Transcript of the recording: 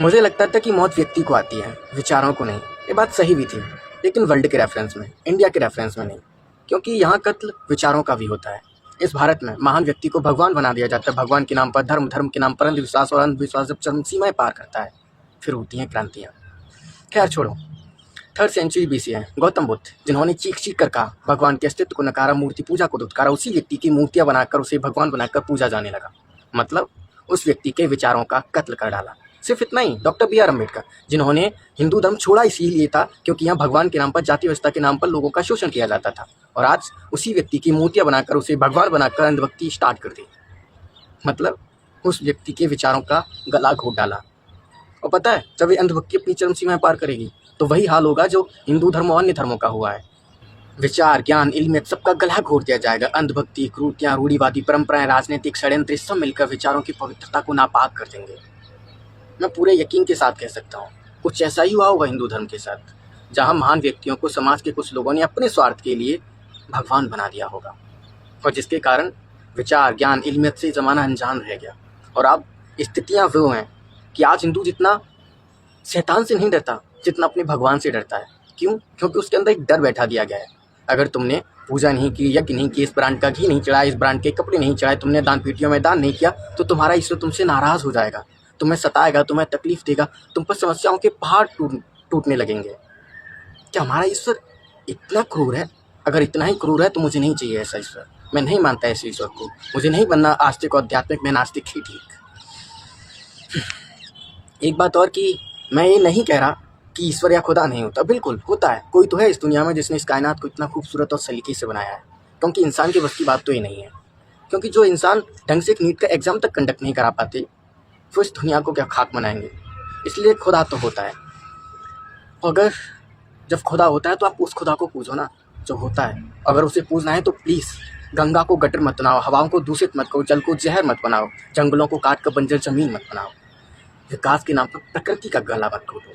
मुझे लगता था कि मौत व्यक्ति को आती है, विचारों को नहीं। ये बात सही भी थी, लेकिन वर्ल्ड के रेफरेंस में, इंडिया के रेफरेंस में नहीं, क्योंकि यहाँ कत्ल विचारों का भी होता है। इस भारत में महान व्यक्ति को भगवान बना दिया जाता है। भगवान के नाम पर धर्म, धर्म के नाम पर अंधविश्वास, और अंधविश्वास जब चरम सीमाएं पार करता है फिर होती हैं क्रांतियाँ। खैर छोड़ो। 3rd सेंचुरी BC है। गौतम बुद्ध, जिन्होंने चीख चीख कर कहा, भगवान के अस्तित्व को नकारा, मूर्ति पूजा को दुत्कारा, उसी व्यक्ति की मूर्तियां बनाकर उसे भगवान बनाकर पूजा जाने लगा। मतलब उस व्यक्ति के विचारों का कत्ल कर डाला। सिर्फ इतना ही, डॉक्टर BR अम्बेडकर, जिन्होंने हिंदू धर्म छोड़ा इसीलिए था क्योंकि यहाँ भगवान के नाम पर, जाति व्यवस्था के नाम पर लोगों का शोषण किया जाता था, और आज उसी व्यक्ति की मूर्तियां बनाकर उसे भगवान बनाकर अंधभक्ति स्टार्ट कर दी। मतलब उस व्यक्ति के विचारों का गला घोट डाला। और पता है, जब ये अंधभक्ति अपनी चरम सीमाएं पार करेगी तो वही हाल होगा जो हिंदू धर्म और अन्य धर्मों का हुआ है। विचार, ज्ञान, इल्मियत सबका गला घोट दिया जाएगा। अंधभक्ति, क्रूरतियाँ, रूढ़िवादी परंपराएं, राजनीतिक षड्यंत्र सब मिलकर विचारों की पवित्रता को नापाक कर देंगे। मैं पूरे यकीन के साथ कह सकता हूँ, कुछ ऐसा ही हुआ होगा हिंदू धर्म के साथ, जहाँ महान व्यक्तियों को समाज के कुछ लोगों ने अपने स्वार्थ के लिए भगवान बना दिया होगा, और जिसके कारण विचार, ज्ञान, इल्मियत से ज़माना अनजान रह गया। और अब स्थितियाँ वो हैं कि आज हिंदू जितना शैतान से नहीं डरता जितना अपने भगवान से डरता है। क्यों? क्योंकि उसके अंदर एक डर बैठा दिया गया है। अगर तुमने पूजा नहीं की, यज्ञ नहीं की, इस ब्रांड का घी नहीं चढ़ाया, इस ब्रांड के कपड़े नहीं चढ़ाए, तुमने दान पेटियों में दान नहीं किया, तो तुम्हारा ईश्वर तुमसे नाराज़ हो जाएगा, तुम्हें सताएगा, तुम्हें तकलीफ देगा, तुम पर समस्याओं के पहाड़ टूटने लगेंगे। क्या हमारा ईश्वर इतना क्रूर है? अगर इतना ही क्रूर है तो मुझे नहीं चाहिए ऐसा ईश्वर। मैं नहीं मानता ऐसे ईश्वर को। मुझे नहीं बनना आस्तिक और आध्यात्मिक, मैं नास्तिक ही ठीक। एक बात और कि मैं ये नहीं कह रहा कि ईश्वर या खुदा नहीं होता, बिल्कुल होता है। कोई तो है इस दुनिया में जिसने इस कायनात को इतना खूबसूरत और सलीके से बनाया है, क्योंकि इंसान के बस की बात तो ये नहीं है। क्योंकि जो इंसान ढंग से एक नीट का एग्ज़ाम तक कंडक्ट नहीं करा पाते, वो इस दुनिया को क्या खाक बनाएंगे। इसलिए खुदा तो होता है। अगर जब खुदा होता है तो आप उस खुदा को पूजो ना जो होता है। अगर उसे पूजना है तो प्लीज़ गंगा को गटर मत बनाओ, हवाओं को दूषित मत करो, जल को जहर मत बनाओ, जंगलों को काट कर बंजर ज़मीन मत बनाओ। विकास के नाम पर प्रकृति का गला मत घोटो।